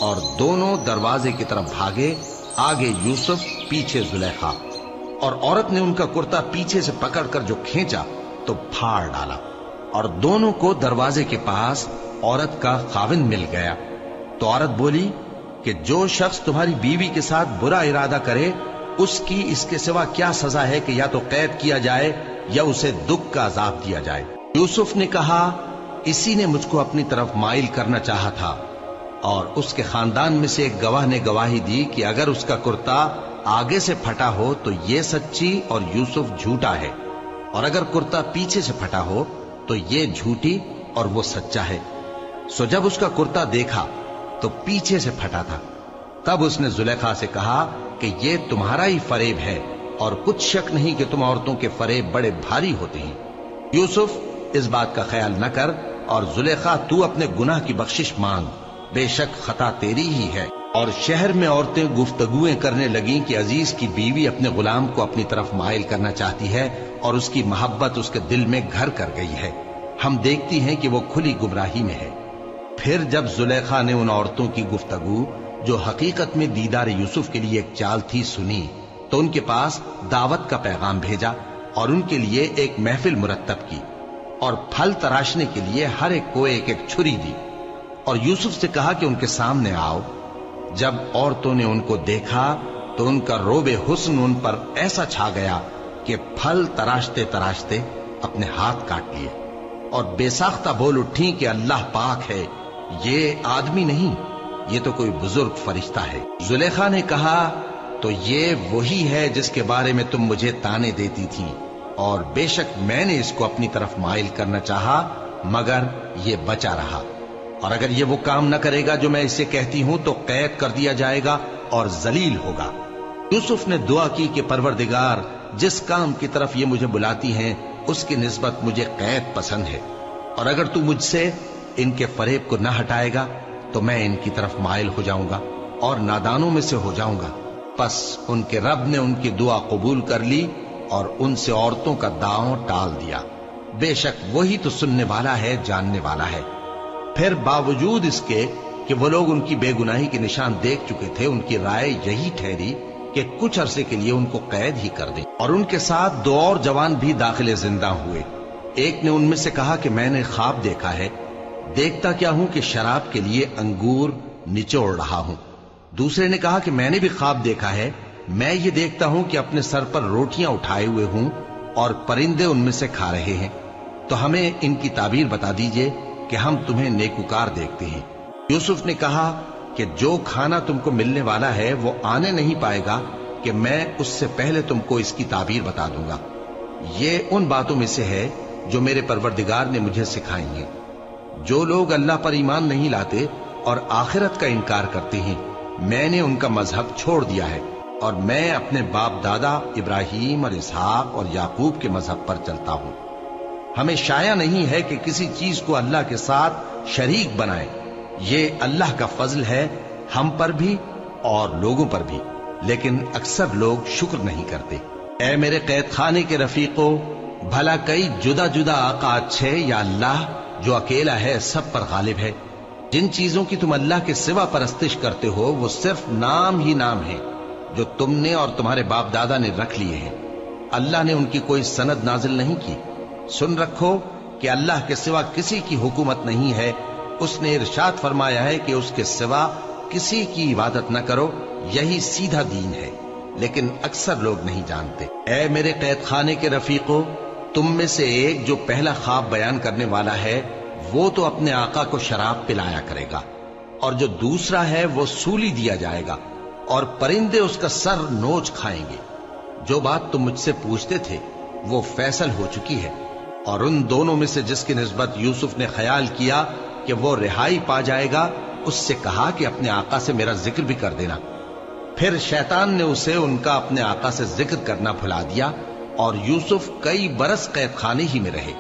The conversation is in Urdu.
اور دونوں دروازے کی طرف بھاگے، آگے یوسف، پیچھے زلیخا، اور عورت نے ان کا کرتا پیچھے سے پکڑ کر جو کھینچا تو پھاڑ ڈالا، اور دونوں کو دروازے کے پاس عورت کا خاوند مل گیا۔ تو عورت بولی کہ جو شخص تمہاری بیوی کے ساتھ برا ارادہ کرے، اس کی اس کے سوا کیا سزا ہے کہ یا تو قید کیا جائے یا اسے دکھ کا عذاب دیا جائے۔ یوسف نے کہا، اسی نے مجھ کو اپنی طرف مائل کرنا چاہا تھا، اور اس کے خاندان میں سے ایک گواہ نے گواہی دی کہ اگر اس کا کرتا آگے سے پھٹا ہو تو یہ سچی اور یوسف جھوٹا ہے، اور اگر کرتا پیچھے سے پھٹا ہو تو یہ جھوٹی اور وہ سچا ہے۔ سو جب اس کا کرتا دیکھا تو پیچھے سے پھٹا تھا، تب اس نے زلیخا سے کہا کہ یہ تمہارا ہی فریب ہے، اور کچھ شک نہیں کہ تم عورتوں کے فریب بڑے بھاری ہوتے ہیں۔ یوسف، اس بات کا خیال نہ کر، اور زلیخا تو اپنے گناہ کی بخشش مانگ، بے شک خطا تیری ہی ہے۔ اور شہر میں عورتیں گفتگویں کرنے لگیں کہ عزیز کی بیوی اپنے غلام کو اپنی طرف مائل کرنا چاہتی ہے، اور اس کی محبت اس کے دل میں گھر کر گئی ہے، ہم دیکھتی ہیں کہ وہ کھلی گمراہی میں ہے۔ پھر جب زلیخا نے ان عورتوں کی گفتگو جو حقیقت میں دیدار یوسف کے لیے ایک چال تھی سنی، تو ان کے پاس دعوت کا پیغام بھیجا اور ان کے لیے ایک محفل مرتب کی، اور پھل تراشنے کے لیے ہر ایک کو ایک ایک چھری دی، اور یوسف سے کہا کہ ان کے سامنے آؤ۔ جب عورتوں نے ان کو دیکھا تو ان کا روب حسن ان پر ایسا چھا گیا کہ پھل تراشتے تراشتے اپنے ہاتھ کاٹ لیے، اور بے ساختہ بول اٹھی کہ اللہ پاک ہے، یہ آدمی نہیں، یہ تو کوئی بزرگ فرشتہ ہے۔ زلیخا نے کہا، تو یہ وہی ہے جس کے بارے میں تم مجھے تانے دیتی تھی، اور بے شک میں نے اس کو اپنی طرف مائل کرنا چاہا، مگر یہ بچا رہا، اور اگر یہ وہ کام نہ کرے گا جو میں اسے کہتی ہوں تو قید کر دیا جائے گا اور ذلیل ہوگا۔ یوسف نے دعا کی کہ پروردگار، جس کام کی طرف یہ مجھے بلاتی ہیں اس کی نسبت مجھے قید پسند ہے، اور اگر تو مجھ سے ان کے فریب کو نہ ہٹائے گا تو میں ان کی طرف مائل ہو جاؤں گا اور نادانوں میں سے ہو جاؤں گا۔ پس ان کے رب نے ان کی دعا قبول کر لی اور ان سے عورتوں کا داؤں ٹال دیا، بے شک وہی تو سننے والا ہے، جاننے والا ہے۔ پھر باوجود اس کے کہ وہ لوگ ان کی بے گناہی کے نشان دیکھ چکے تھے، ان کی رائے یہی ٹھہری کہ کچھ عرصے کے لیے ان کو قید ہی کر دیں، اور ان کے ساتھ دو اور جوان بھی داخل زندہ ہوئے۔ ایک نے ان میں سے کہا کہ میں نے خواب دیکھا ہے، دیکھتا کیا ہوں کہ شراب کے لیے انگور نچوڑ رہا ہوں۔ دوسرے نے کہا کہ میں نے بھی خواب دیکھا ہے، میں یہ دیکھتا ہوں کہ اپنے سر پر روٹیاں اٹھائے ہوئے ہوں اور پرندے ان میں سے کھا رہے ہیں، تو ہمیں ان کی تعبیر بتا دیجئے کہ ہم تمہیں نیکوکار دیکھتے ہیں۔ یوسف نے کہا کہ جو کھانا تم کو ملنے والا ہے وہ آنے نہیں پائے گا کہ میں اس سے پہلے تم کو اس کی تعبیر بتا دوں گا۔ یہ ان باتوں میں سے ہے جو میرے پروردگار نے مجھے سکھائی ہیں۔ جو لوگ اللہ پر ایمان نہیں لاتے اور آخرت کا انکار کرتے ہیں، میں نے ان کا مذہب چھوڑ دیا ہے، اور میں اپنے باپ دادا ابراہیم اور اسحاق اور یعقوب کے مذہب پر چلتا ہوں۔ ہمیں شایع نہیں ہے کہ کسی چیز کو اللہ کے ساتھ شریک بنائے، یہ اللہ کا فضل ہے ہم پر بھی اور لوگوں پر بھی، لیکن اکثر لوگ شکر نہیں کرتے۔ اے میرے قید خانے کے رفیقو، بھلا کئی جدا جدا آقا اچھے یا اللہ جو اکیلا ہے سب پر غالب ہے؟ جن چیزوں کی تم اللہ کے سوا پرستش کرتے ہو وہ صرف نام ہی نام ہے جو تم نے اور تمہارے باپ دادا نے رکھ لیے ہیں، اللہ نے ان کی کوئی سند نازل نہیں کی۔ سن رکھو کہ اللہ کے سوا کسی کی حکومت نہیں ہے، اس نے ارشاد فرمایا ہے کہ اس کے سوا کسی کی عبادت نہ کرو، یہی سیدھا دین ہے، لیکن اکثر لوگ نہیں جانتے۔ اے میرے قید خانے کے رفیقو، تم میں سے ایک جو پہلا خواب بیان کرنے والا ہے وہ تو اپنے آقا کو شراب پلایا کرے گا، اور جو دوسرا ہے وہ سولی دیا جائے گا، اور پرندے اس کا سر نوچ کھائیں گے۔ جو بات تم مجھ سے پوچھتے تھے وہ فیصل ہو چکی ہے، اور ان دونوں میں سے جس کی نسبت یوسف نے خیال کیا کہ وہ رہائی پا جائے گا، اس سے کہا کہ اپنے آقا سے میرا ذکر بھی کر دینا۔ پھر شیطان نے اسے ان کا اپنے آقا سے ذکر کرنا بھلا دیا، اور یوسف کئی برس قید خانے ہی میں رہے۔